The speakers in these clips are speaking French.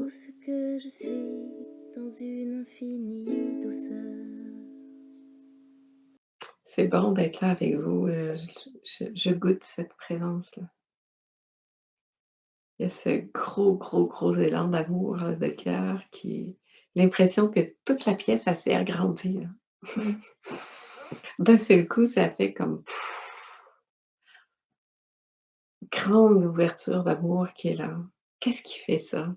tout ce que je suis dans une infinie douceur. C'est bon d'être là avec vous, je goûte cette présence-là. Il y a ce gros, gros, gros élan d'amour, là, de cœur qui l'impression que toute la pièce, elle s'est agrandie, là. D'un seul coup, ça fait comme grande ouverture d'amour qui est là. Qu'est-ce qui fait ça?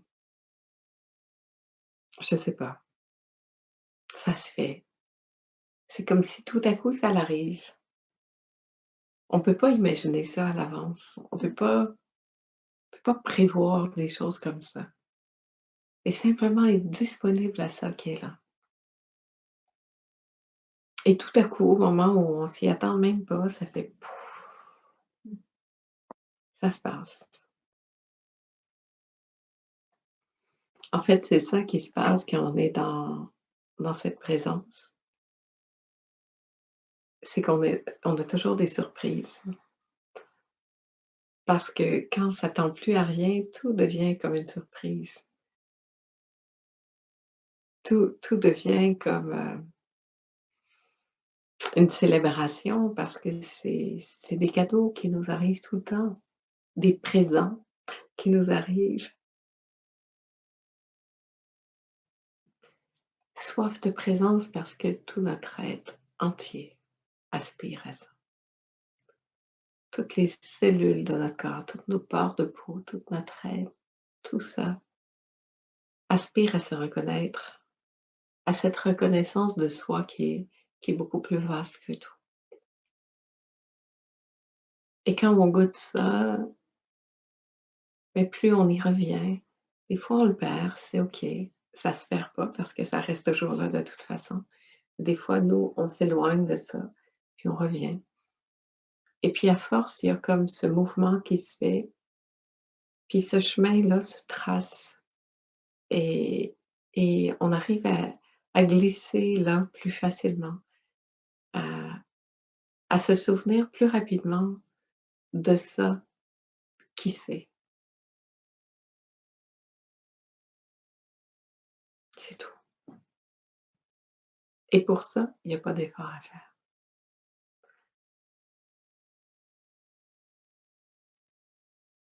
Je sais pas. Ça se fait. C'est comme si tout à coup ça l'arrive. On peut pas imaginer ça à l'avance. On peut pas prévoir des choses comme ça et simplement être disponible à ça qui est là et tout à coup, au moment où on s'y attend même pas, ça fait pouf, ça se passe. En fait, c'est ça qui se passe quand on est dans cette présence. C'est on a toujours des surprises parce que quand on s'attend plus à rien, tout devient comme une surprise. Tout devient comme, une célébration parce que c'est des cadeaux qui nous arrivent tout le temps, des présents qui nous arrivent. Soif de présence parce que tout notre être entier aspire à ça. Toutes les cellules de notre corps, toutes nos pores de peau, toute notre être, tout ça aspire à se reconnaître, à cette reconnaissance de soi qui est beaucoup plus vaste que tout. Et quand on goûte ça, mais plus on y revient. Des fois, on le perd, c'est OK. Ça se perd pas parce que ça reste toujours là de toute façon. Des fois, nous, on s'éloigne de ça, puis on revient. Et puis à force, il y a comme ce mouvement qui se fait, puis ce chemin-là se trace et on arrive à glisser là plus facilement, à se souvenir plus rapidement de ça qui c'est. C'est tout. Et pour ça, il y a pas d'effort à faire.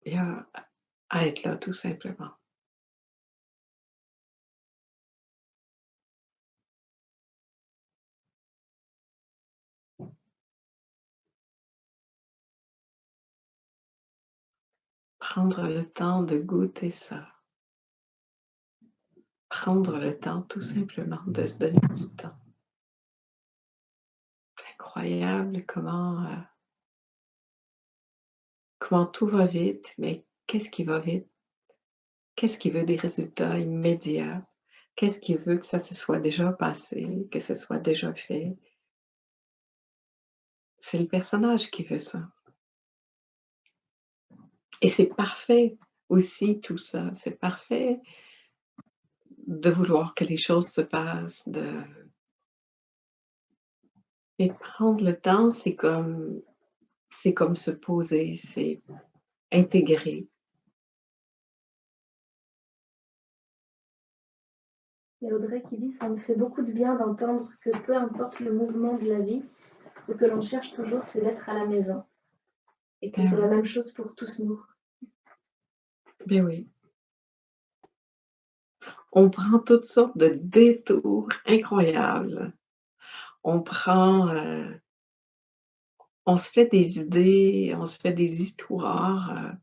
Il y a à être là tout simplement. Prendre le temps de goûter ça. Prendre le temps tout simplement de se donner du temps. Incroyable comment tout va vite, mais qu'est-ce qui va vite? Qu'est-ce qui veut des résultats immédiats? Qu'est-ce qui veut que ça se soit déjà passé, que ce soit déjà fait? C'est le personnage qui veut ça et c'est parfait aussi tout ça. C'est parfait de vouloir que les choses se passent, mais prendre le temps, c'est comme se poser, c'est intégrer. Il y a Audrey qui dit: «Ça me fait beaucoup de bien d'entendre que peu importe le mouvement de la vie, ce que l'on cherche toujours, c'est d'être à la maison et que Ben c'est la oui, même chose pour tous nous». ben oui. On prend toutes sortes de détours incroyables. On prend, on se fait des idées, on se fait des histoires,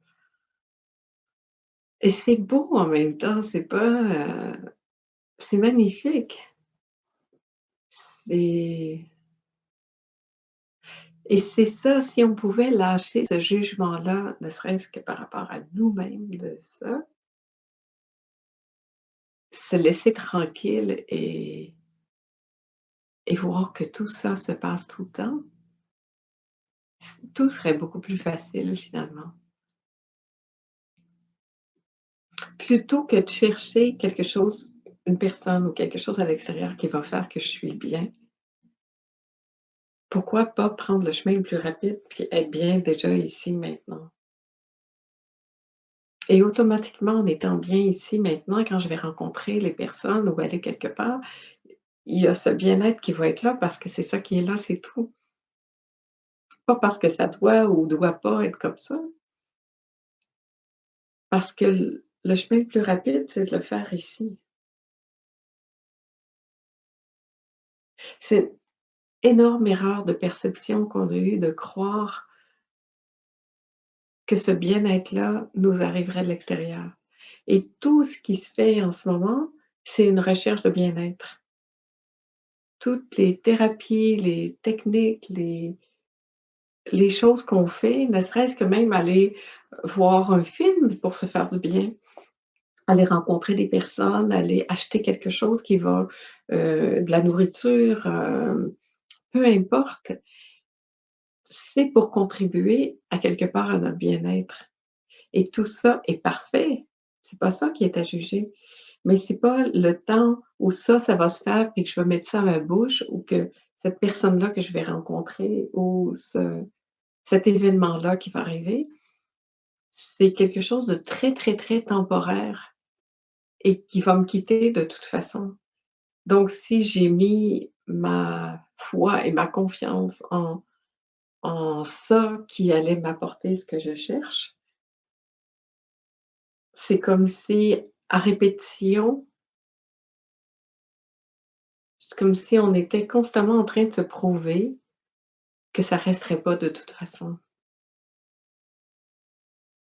et c'est beau en même temps, c'est pas, c'est magnifique. C'est et c'est ça, si on pouvait lâcher ce jugement-là, ne serait-ce que par rapport à nous-mêmes de ça, se laisser tranquille et voir que tout ça se passe tout le temps, tout serait beaucoup plus facile finalement. Plutôt que de chercher quelque chose, une personne ou quelque chose à l'extérieur qui va faire que je suis bien, pourquoi pas prendre le chemin le plus rapide puis être bien déjà ici maintenant? Et automatiquement, en étant bien ici, maintenant, quand je vais rencontrer les personnes ou aller quelque part, il y a ce bien-être qui va être là parce que c'est ça qui est là, c'est tout. Pas parce que ça doit ou doit pas être comme ça, parce que le chemin le plus rapide, c'est de le faire ici. C'est une énorme erreur de perception qu'on a eue de croire que ce bien-être-là nous arriverait de l'extérieur. Et tout ce qui se fait en ce moment, c'est une recherche de bien-être. Toutes les thérapies, les techniques, les choses qu'on fait, ne serait-ce que même aller voir un film pour se faire du bien, aller rencontrer des personnes, aller acheter quelque chose qui va, de la nourriture, peu importe, c'est pour contribuer à quelque part à notre bien-être et tout ça est parfait. C'est pas ça qui est à juger, mais c'est pas le temps où ça va se faire puis que je vais mettre ça à ma bouche ou que cette personne-là que je vais rencontrer ou cet événement-là qui va arriver, c'est quelque chose de très, très, très temporaire et qui va me quitter de toute façon. Donc si j'ai mis ma foi et ma confiance en ça qui allait m'apporter ce que je cherche, c'est comme si à répétition, c'est comme si on était constamment en train de se prouver que ça resterait pas de toute façon.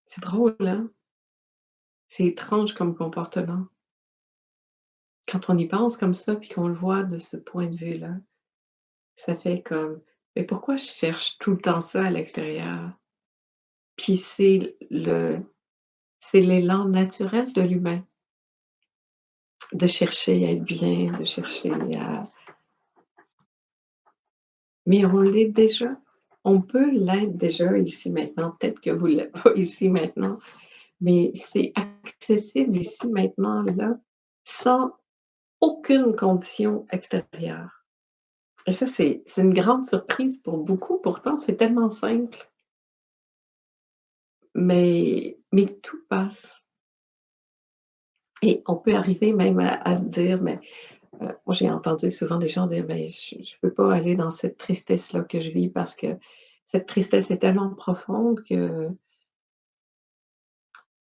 C'est drôle, hein? C'est étrange comme comportement. Quand on y pense comme ça, puis qu'on le voit de ce point de vue-là, ça fait comme: «Mais pourquoi je cherche tout le temps ça à l'extérieur?» Puis c'est l'élan naturel de l'humain, de chercher à être bien, de chercher à mais on l'est déjà. On peut l'être déjà ici maintenant. Peut-être que vous ne l'êtes pas ici maintenant, mais c'est accessible ici maintenant, là, sans aucune condition extérieure. Et ça, c'est une grande surprise pour beaucoup, pourtant c'est tellement simple, mais tout passe et on peut arriver même à se dire: «Mais» moi j'ai entendu souvent des gens dire: «Mais je peux pas aller dans cette tristesse-là que je vis parce que cette tristesse est tellement profonde que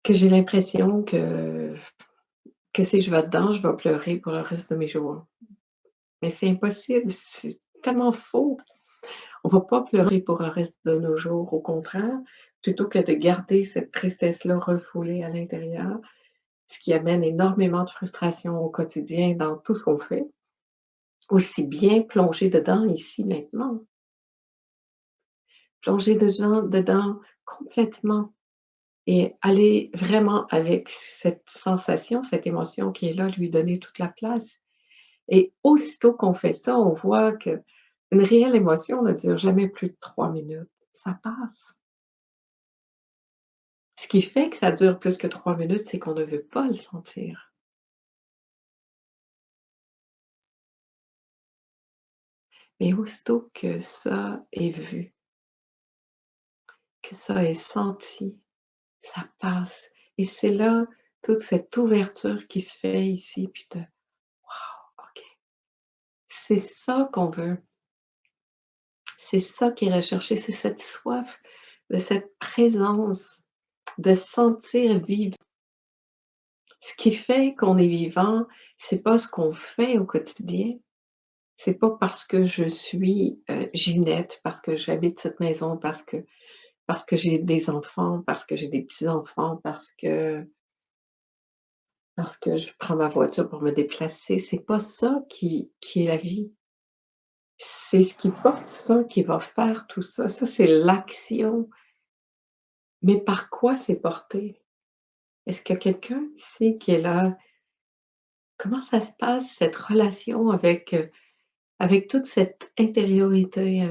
j'ai l'impression que si je vais dedans, je vais pleurer pour le reste de mes jours». Mais c'est impossible, c'est tellement faux. On va pas pleurer pour le reste de nos jours, au contraire, plutôt que de garder cette tristesse-là refoulée à l'intérieur, ce qui amène énormément de frustration au quotidien dans tout ce qu'on fait, aussi bien plonger dedans ici maintenant, plonger dedans complètement et aller vraiment avec cette sensation, cette émotion qui est là, lui donner toute la place et aussitôt qu'on fait ça, on voit qu'une réelle émotion ne dure jamais plus de 3 minutes. Ça passe. Ce qui fait que ça dure plus que 3 minutes, c'est qu'on ne veut pas le sentir. Mais aussitôt que ça est vu, que ça est senti, ça passe et c'est là toute cette ouverture qui se fait ici, puis de: «Waouh, OK, c'est ça qu'on veut, c'est ça qui est recherché, c'est cette soif de cette présence, de sentir vivre». Ce qui fait qu'on est vivant, c'est pas ce qu'on fait au quotidien. C'est pas parce que je suis, Ginette, parce que j'habite cette maison, parce que j'ai des enfants, parce que j'ai des petits-enfants, parce que je prends ma voiture pour me déplacer. C'est pas ça qui est la vie. C'est ce qui porte ça, qui va faire tout ça. Ça, c'est l'action. Mais par quoi c'est porté? Est-ce qu'il y a quelqu'un ici qui est là? Comment ça se passe cette relation avec toute cette intériorité,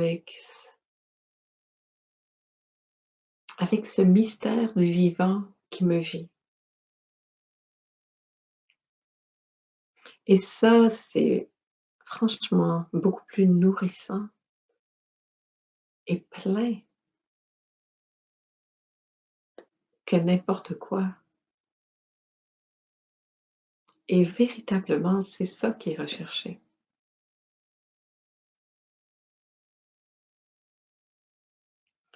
avec ce mystère du vivant qui me vit. Et ça, c'est franchement beaucoup plus nourrissant et plein que n'importe quoi. Et véritablement, c'est ça qui est recherché.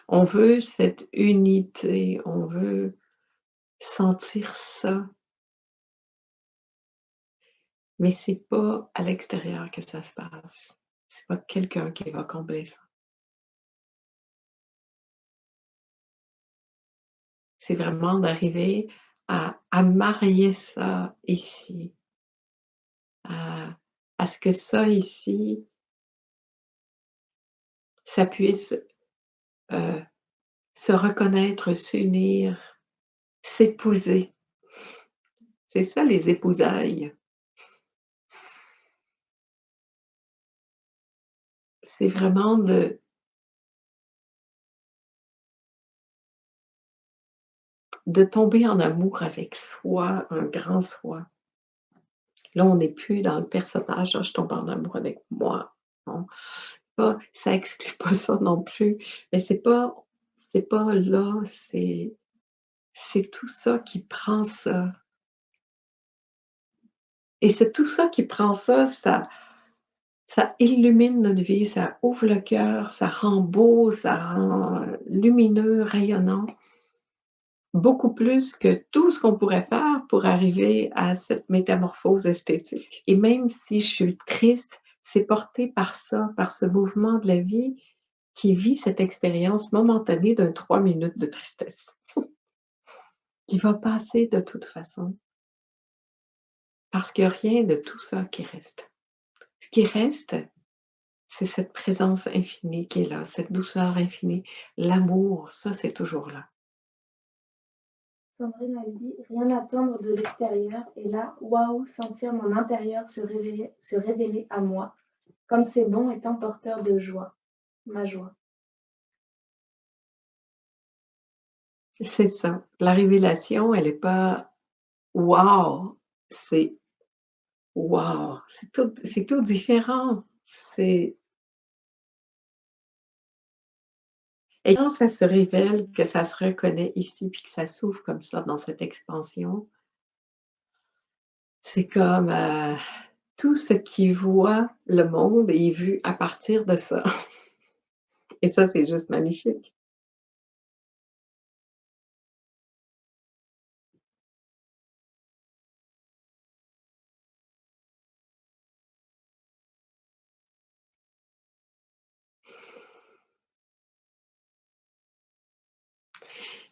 On veut cette unité, on veut sentir ça, mais c'est pas à l'extérieur que ça se passe. C'est pas quelqu'un qui va combler ça. C'est vraiment d'arriver à marier ça ici, à ce que ça ici, ça puisse, heu, se reconnaître, s'unir, s'épouser. C'est ça les épousailles. C'est vraiment de tomber en amour avec soi, un grand soi. Là, on n'est plus dans le personnage: «Ah, je tombe en amour avec moi». Non, pas ça exclut pas ça non plus, mais c'est pas là, c'est tout ça qui prend ça et c'est tout ça qui prend ça, ça illumine notre vie, ça ouvre le cœur, ça rend beau, ça rend, lumineux, rayonnant. Beaucoup plus que tout ce qu'on pourrait faire pour arriver à cette métamorphose esthétique et même si je suis triste, c'est porté par ça, par ce mouvement de la vie qui vit cette expérience momentanée d'un 3 minutes de tristesse, qui va passer de toute façon, parce qu'il y a rien de tout ça qui reste. Ce qui reste, c'est cette présence infinie qui est là, cette douceur infinie, l'amour, ça, c'est toujours là. Sandrine, elle dit: «Rien attendre de l'extérieur et là, waouh, sentir mon intérieur se révéler à moi, comme c'est bon étant porteur de joie, ma joie». C'est ça. La révélation, elle est pas «waouh», c'est «waouh», c'est tout différent. C'est et quand ça se révèle, que ça se reconnaît ici, puis que ça s'ouvre comme ça dans cette expansion, c'est comme, tout ce qui voit le monde est vu à partir de ça et ça, c'est juste magnifique.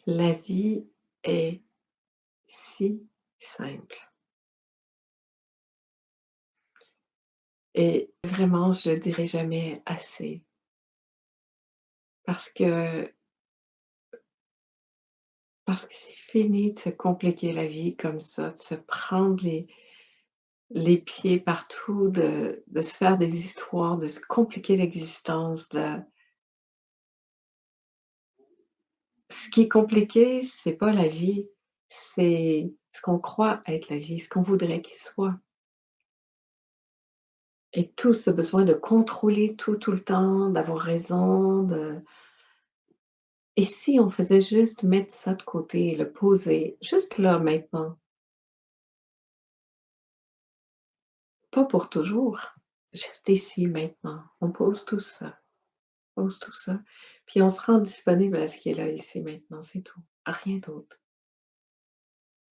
La vie est si simple et vraiment, je le dirai jamais assez parce que c'est fini de se compliquer la vie comme ça, de se prendre les pieds partout, de se faire des histoires, de se compliquer l'existence, de ce qui est compliqué, c'est pas la vie, c'est ce qu'on croit être la vie, ce qu'on voudrait qu'il soit et tout ce besoin de contrôler tout, tout le temps, d'avoir raison, de et si on faisait juste mettre ça de côté, le poser, juste là, maintenant, pas pour toujours, juste ici, maintenant, on pose tout ça. Pose tout ça, puis on se rend disponible à ce qui est là, ici, maintenant, c'est tout, rien d'autre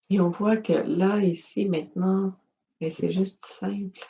et on voit que là, ici, maintenant, mais c'est juste simple.